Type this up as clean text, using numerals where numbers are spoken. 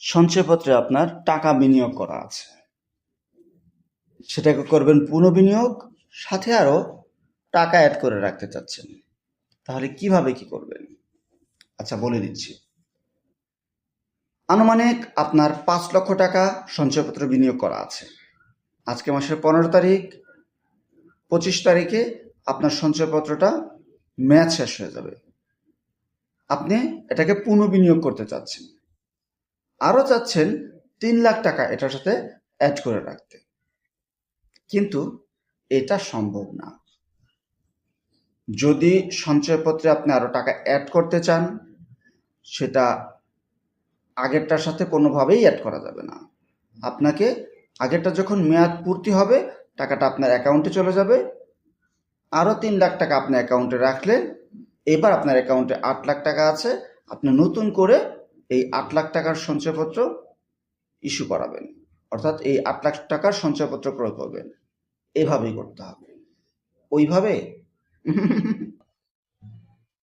সঞ্চয়পত্রে আপনার টাকা বিনিয়োগ করা আছে, সেটাকে করবেন পুনঃবিনিয়োগ, সাথে আরও টাকা অ্যাড করে রাখতে চাচ্ছেন। তাহলে কিভাবে কি করবেন? আচ্ছা, বলে দিচ্ছি। আনুমানিক আপনার ৫ লক্ষ টাকা সঞ্চয়পত্র বিনিয়োগ করা আছে। আজকে মাসের ১৫ তারিখ, ২৫ তারিখে আপনার সঞ্চয়পত্রটা মেয়াদ শেষ হয়ে যাবে। আপনি এটাকে পুনঃবিনিয়োগ করতে চাচ্ছেন, আরও চাচ্ছেন ৩ লাখ টাকা এটার সাথে অ্যাড করে রাখতে, কিন্তু এটা সম্ভব না। যদি সঞ্চয়পত্রে আপনি আরও টাকা অ্যাড করতে চান, সেটা আগেরটার সাথে কোনোভাবেই অ্যাড করা যাবে না। আপনাকে আগেরটা যখন মেয়াদ পূর্তি হবে, টাকাটা আপনার অ্যাকাউন্টে চলে যাবে। আরও ৩ লাখ টাকা আপনার অ্যাকাউন্টে রাখলেন। এবার আপনার অ্যাকাউন্টে ৮ লাখ টাকা আছে। আপনি নতুন করে এই ৮ লাখ টাকার সঞ্চয়পত্র ইস্যু করাবেন, অর্থাৎ এই ৮ লাখ টাকার সঞ্চয়পত্র ক্রয় করবেন। এভাবেই করতে হবে। ওইভাবে